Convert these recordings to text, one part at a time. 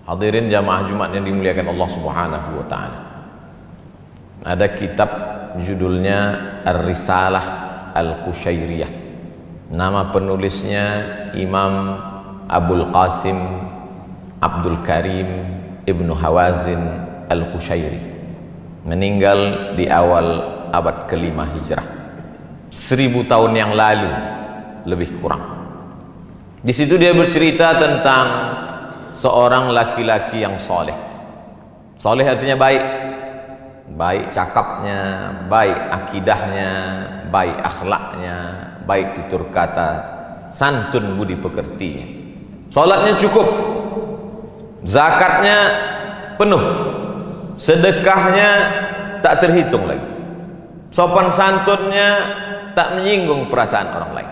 Hadirin jamaah Jumat yang dimuliakan Allah Subhanahu wa taala. Ada kitab judulnya Ar-Risalah Al-Qushairiyah. Nama penulisnya Imam Abul Qasim Abdul Karim Ibnu Hawazin Al-Qushairi. Meninggal di awal abad ke-5 Hijrah. 1000 tahun yang lalu lebih kurang. Di situ dia bercerita tentang seorang laki-laki yang soleh. Soleh artinya baik, baik cakapnya, baik akidahnya, baik akhlaknya, baik tutur kata, santun budi pekertinya. Salatnya cukup, zakatnya penuh, sedekahnya tak terhitung lagi, sopan santunnya tak menyinggung perasaan orang lain.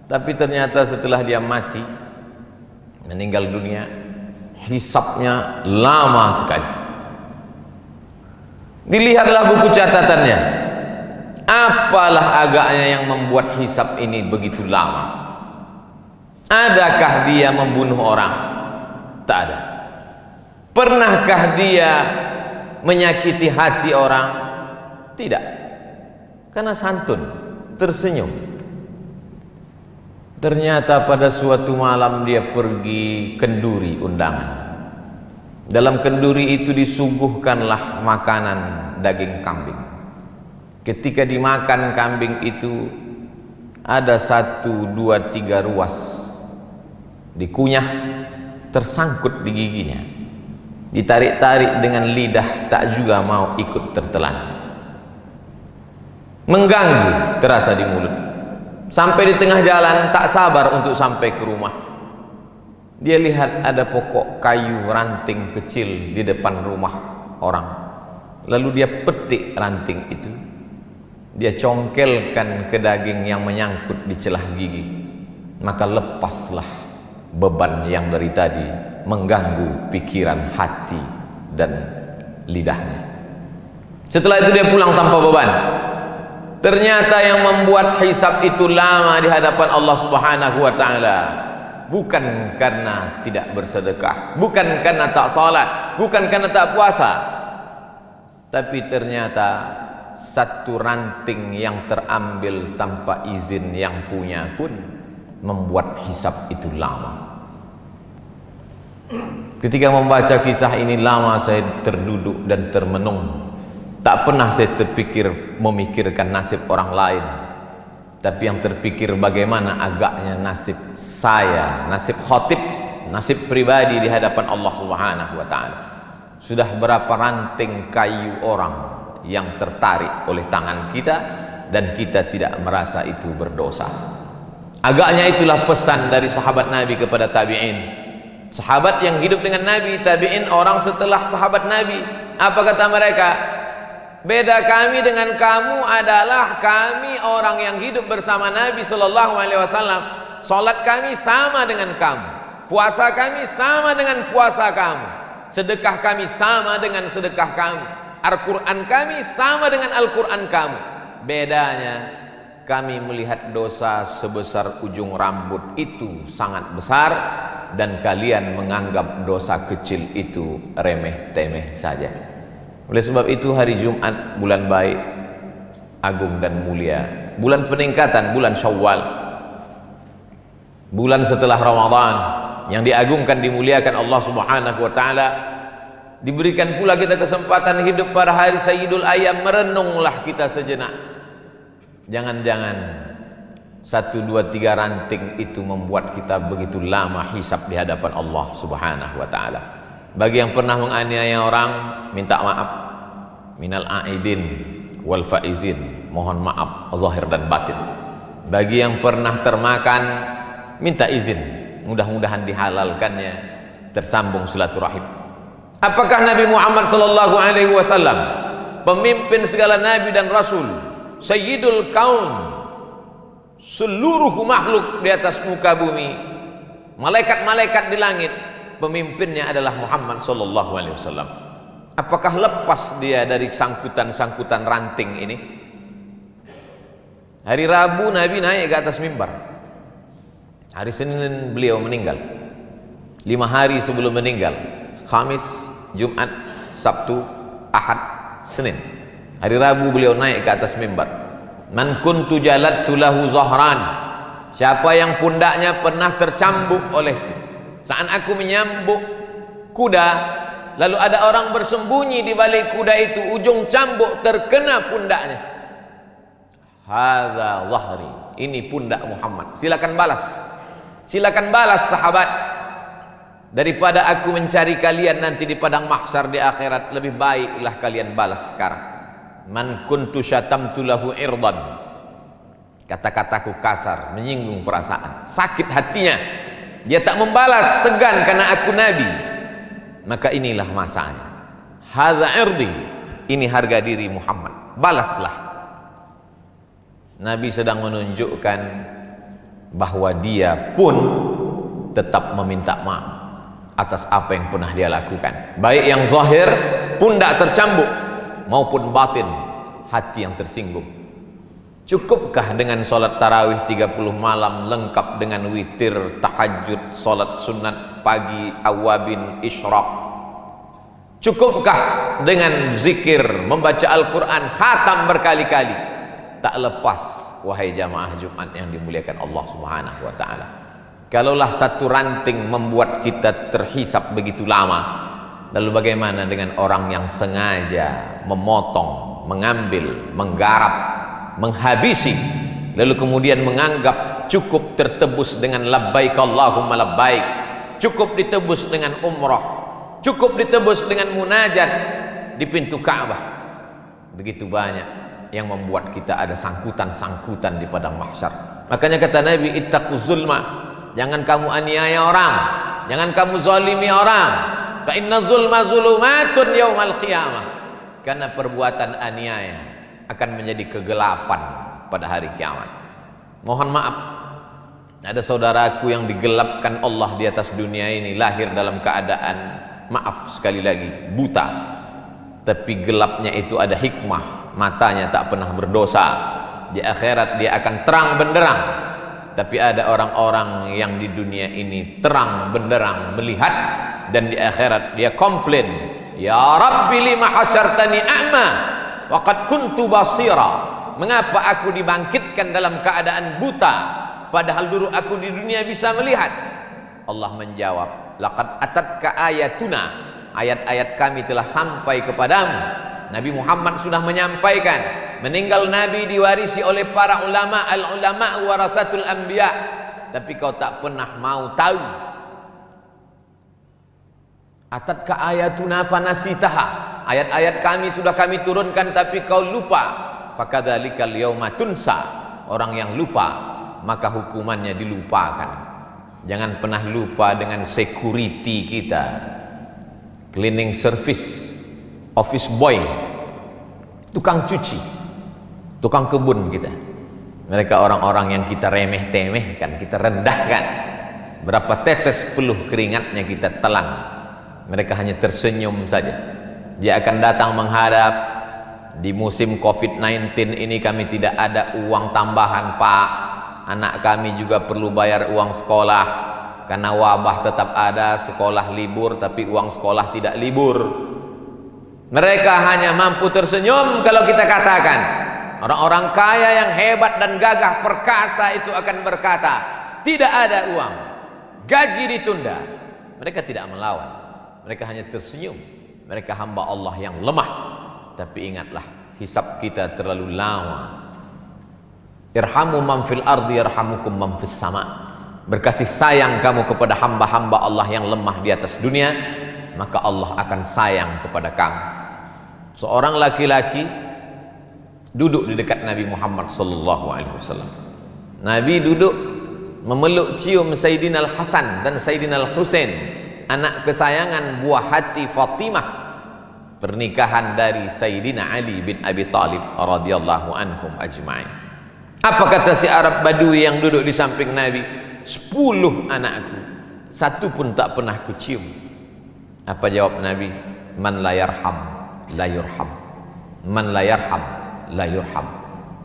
Tapi ternyata setelah dia mati, meninggal dunia, hisabnya lama sekali. Dilihatlah buku catatannya, apalah agaknya yang membuat hisab ini begitu lama? Adakah dia membunuh orang? Tak ada. Pernahkah dia menyakiti hati orang? Tidak. Karena santun, tersenyum. Ternyata pada suatu malam dia pergi kenduri undangan. Dalam kenduri itu disuguhkanlah makanan daging kambing. Ketika dimakan kambing itu, ada 1, 2, 3 ruas dikunyah, tersangkut di giginya, ditarik-tarik dengan lidah, tak juga mau ikut tertelan. Mengganggu terasa di mulut. Sampai di tengah jalan tak sabar untuk sampai ke rumah. Dia lihat ada pokok kayu ranting kecil di depan rumah orang. Lalu dia petik ranting itu. Dia congkelkan ke daging yang menyangkut di celah gigi. Maka lepaslah beban yang dari tadi mengganggu pikiran, hati dan lidahnya. Setelah itu dia pulang tanpa beban. Ternyata yang membuat hisab itu lama di hadapan Allah Subhanahu wa taala bukan karena tidak bersedekah, bukan karena tak salat, bukan karena tak puasa, tapi ternyata satu ranting yang terambil tanpa izin yang punya pun membuat hisab itu lama. Ketika membaca kisah ini lama saya terduduk dan termenung. Tak pernah saya terpikir memikirkan nasib orang lain, tapi yang terpikir bagaimana agaknya nasib saya, nasib khatib, nasib pribadi di hadapan Allah Subhanahu wa taala. Sudah berapa ranting kayu orang yang tertarik oleh tangan kita dan kita tidak merasa itu berdosa. Agaknya itulah pesan dari sahabat Nabi kepada tabi'in. Sahabat yang hidup dengan Nabi, tabi'in orang setelah sahabat Nabi. Apa kata mereka? Beda kami dengan kamu adalah kami orang yang hidup bersama Nabi Sallallahu Alaihi Wasallam. Salat kami sama dengan kamu, puasa kami sama dengan puasa kamu, sedekah kami sama dengan sedekah kamu, Al-Quran kami sama dengan Al-Quran kamu. Bedanya kami melihat dosa sebesar ujung rambut itu sangat besar, dan kalian menganggap dosa kecil itu remeh-temeh saja. Oleh sebab itu hari Jumat, bulan baik, agung dan mulia, bulan peningkatan, bulan Syawal, bulan setelah Ramadan yang diagungkan, dimuliakan Allah Subhanahu wa taala. Diberikan pula kita kesempatan hidup pada hari Sayyidul Ayyam. Merenunglah kita sejenak. Jangan-jangan 1, 2, 3 ranting itu membuat kita begitu lama hisab di hadapan Allah Subhanahu wa taala. Bagi yang pernah menganiaya orang, minta maaf. Minal aidin wal faizin, mohon maaf zahir dan batin. Bagi yang pernah termakan, minta izin, mudah-mudahan dihalalkannya, tersambung silaturahim. Apakah Nabi Muhammad sallallahu alaihi wasallam, pemimpin segala nabi dan rasul, sayyidul kaun, seluruh makhluk di atas muka bumi, malaikat-malaikat di langit, pemimpinnya adalah Muhammad sallallahu alaihi wasallam. Apakah lepas dia dari sangkutan-sangkutan ranting ini? Hari Rabu Nabi naik ke atas mimbar. Hari Senin beliau meninggal. 5 hari sebelum meninggal, Khamis, Jumat, Sabtu, Ahad, Senin. Hari Rabu beliau naik ke atas mimbar. Man kuntu jalattu lahu zahran. Siapa yang pundaknya pernah tercambuk olehku. Saat aku menyambuk kuda, lalu ada orang bersembunyi di balik kuda itu, ujung cambuk terkena pundaknya. Hadza zahri. Ini pundak Muhammad. Silakan balas. Silakan balas sahabat. Daripada aku mencari kalian nanti di padang mahsyar di akhirat, lebih baiklah kalian balas sekarang. Man kuntu syatamtu lahu irdan. Kata-kataku kasar, menyinggung perasaan, sakit hatinya. Dia tak membalas, segan karena aku nabi. Maka inilah masanya. Hadza irdi. Ini harga diri Muhammad. Balaslah. Nabi sedang menunjukkan bahwa dia pun tetap meminta maaf atas apa yang pernah dia lakukan, baik yang zahir, pundak tercambuk, maupun batin, hati yang tersinggung. Cukupkah dengan solat tarawih 30 malam lengkap dengan witir, tahajud, solat sunat pagi, awabin, isyraq? Cukupkah dengan zikir, membaca Al-Quran, khatam berkali-kali? Tak lepas, wahai jamaah Jumat yang dimuliakan Allah Subhanahu wa ta'ala. Kalaulah satu ranting membuat kita terhisap begitu lama, lalu bagaimana dengan orang yang sengaja memotong, mengambil, menggarap, menghabisi, lalu kemudian menganggap cukup tertebus dengan labbaik Allahumma labbaik, cukup ditebus dengan umrah, cukup ditebus dengan munajat di pintu Ka'bah. Begitu banyak yang membuat kita ada sangkutan-sangkutan di padang mahsyar. Makanya kata Nabi, ittaquz zulma. Jangan kamu aniaya orang, jangan kamu zalimi orang. Fa inna zulma zulumatun yaumal qiyamah. Karena perbuatan aniaya akan menjadi kegelapan pada hari kiamat. Mohon maaf, ada saudaraku yang digelapkan Allah di atas dunia ini, lahir dalam keadaan, maaf sekali lagi, buta. Tapi gelapnya itu ada hikmah. Matanya tak pernah berdosa. Di akhirat dia akan terang benderang. Tapi ada orang-orang yang di dunia ini terang benderang melihat, dan di akhirat dia komplain, ya Rabbi lima hasyartani a'ma wa qad kuntu basira. Mengapa aku dibangkitkan dalam keadaan buta, padahal dulu aku di dunia bisa melihat? Allah menjawab, laqad atatka ayatuna. Ayat-ayat kami telah sampai kepadamu. Nabi Muhammad sudah menyampaikan, meninggal Nabi diwarisi oleh para ulama, al-ulama warasatul anbiya. Tapi kau tak pernah mau tahu. Atatka ayatuna fanasitaha. Ayat-ayat kami sudah kami turunkan tapi kau lupa. Fakadzalikal yauma tunsa. Orang yang lupa maka hukumannya dilupakan. Jangan pernah lupa dengan security kita, cleaning service, office boy, tukang cuci, tukang kebun kita. Mereka orang-orang yang kita remeh-temehkan, kita rendahkan. Berapa tetes peluh keringatnya kita telan. Mereka hanya tersenyum saja. Dia akan datang menghadap. Di musim COVID-19 ini kami tidak ada uang tambahan, Pak. Anak kami juga perlu bayar uang sekolah. Karena wabah tetap ada, sekolah libur tapi uang sekolah tidak libur. Mereka hanya mampu tersenyum kalau kita katakan. Orang-orang kaya yang hebat dan gagah perkasa itu akan berkata, tidak ada uang, gaji ditunda. Mereka tidak melawan, mereka hanya tersenyum. Mereka hamba Allah yang lemah. Tapi ingatlah, hisab kita terlalu lama. Irhamu man fil ardi yarhamukum man fis sama. Berkasih sayang kamu kepada hamba-hamba Allah yang lemah di atas dunia, maka Allah akan sayang kepada kamu. Seorang laki-laki duduk di dekat Nabi Muhammad sallallahu alaihi wasallam. Nabi duduk memeluk cium Sayyidina Al-Hasan dan Sayyidina Al-Husain, anak kesayangan buah hati Fatimah, pernikahan dari Sayyidina Ali bin Abi Thalib radhiyallahu anhum ajma'in. Apa kata si Arab Badui yang duduk di samping Nabi? 10 anakku, satu pun tak pernah kucium. Apa jawab Nabi? Man la yarham la yurham, man la yarham la yurham.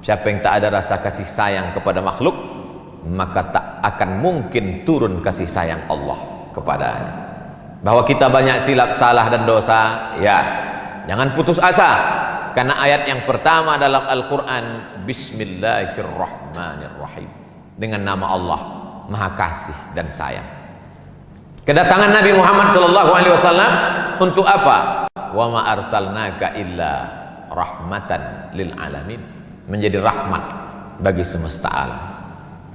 Siapa yang tak ada rasa kasih sayang kepada makhluk, maka tak akan mungkin turun kasih sayang Allah kepadanya. bahwa kita banyak silap, salah dan dosa, ya, jangan putus asa, karena ayat yang pertama dalam Al-Quran, Bismillahirrahmanirrahim, dengan nama Allah Maha Kasih dan Sayang. Kedatangan Nabi Muhammad SAW untuk apa? Wa ma arsalnaka illa rahmatan lil alamin, menjadi rahmat bagi semesta alam.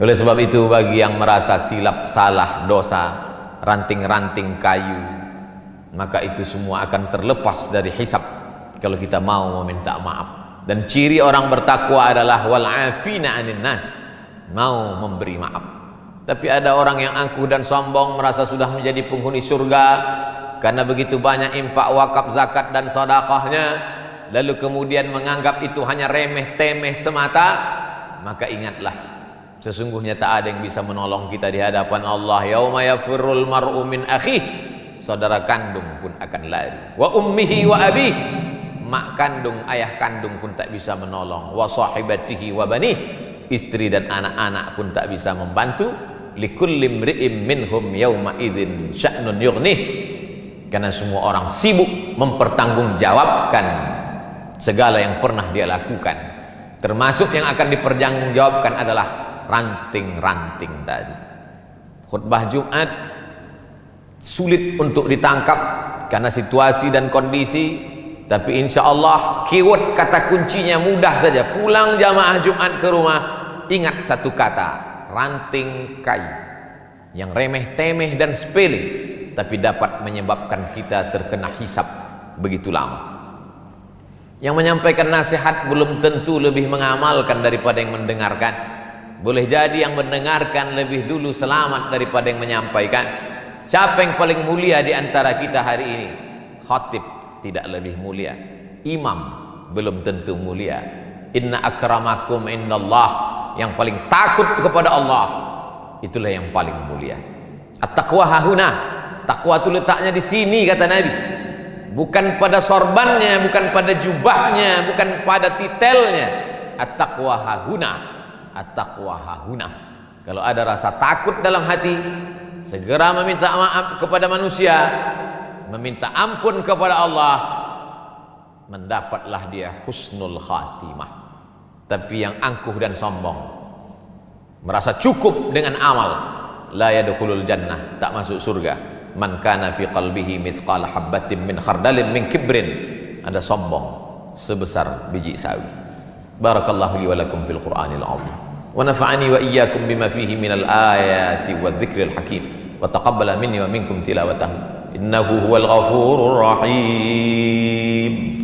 Oleh sebab itu, bagi yang merasa silap, salah, dosa, ranting-ranting kayu, maka itu semua akan terlepas dari hisab kalau kita mau meminta maaf. Dan ciri orang bertakwa adalah wal afina 'anil nas, mau memberi maaf. Tapi ada orang yang angkuh dan sombong, merasa sudah menjadi penghuni surga karena begitu banyak infak, wakaf, zakat dan sedekahnya, lalu kemudian menganggap itu hanya remeh-temeh semata. Maka ingatlah, sesungguhnya tak ada yang bisa menolong kita di hadapan Allah. Yauma yafirrul mar'u min akhih, saudara kandung pun akan lari. Wa ummihi wa abih, mak kandung, ayah kandung pun tak bisa menolong. Wa sahibatihi wa banih, istri dan anak-anak pun tak bisa membantu. Likulli imri'im minhum yauma idzin sya'nun yughnih, karena semua orang sibuk mempertanggungjawabkan segala yang pernah dia lakukan. Termasuk yang akan dipertanggungjawabkan adalah ranting-ranting tadi. Khutbah Jumat sulit untuk ditangkap karena situasi dan kondisi, tapi insya Allah keyword kata kuncinya mudah saja. Pulang jamaah Jumat ke rumah, ingat satu kata, ranting kayu, yang remeh-temeh dan sepele, tapi dapat menyebabkan kita terkena hisab begitu lama. Yang menyampaikan nasihat belum tentu lebih mengamalkan daripada yang mendengarkan. Boleh jadi yang mendengarkan lebih dulu selamat daripada yang menyampaikan. Siapa yang paling mulia di antara kita hari ini? Khatib tidak lebih mulia, imam belum tentu mulia. Inna akramakum indallah, yang paling takut kepada Allah, itulah yang paling mulia. At-taqwa hahuna, takwa itu letaknya di sini, kata Nabi. Bukan pada sorbannya, bukan pada jubahnya, bukan pada titelnya. At-taqwa hahuna, at-taqwa hahuna. Kalau ada rasa takut dalam hati, segera meminta maaf kepada manusia, meminta ampun kepada Allah, mendapatlah dia husnul khatimah. Tapi yang angkuh dan sombong, merasa cukup dengan amal, la yadkhulul jannah, tak masuk surga. Man kana fi qalbihi mithqal habbatin min khardalin min kibrin, ada sombong sebesar biji sawi. Barakallahu li wa lakum fil Qur'anil azim, wa nafa'ani wa iyyakum bima fihi minal ayati wadh-dhikril hakim, wa taqabbala minni wa minkum tilawatahu, innahu huwal ghafurur rahim.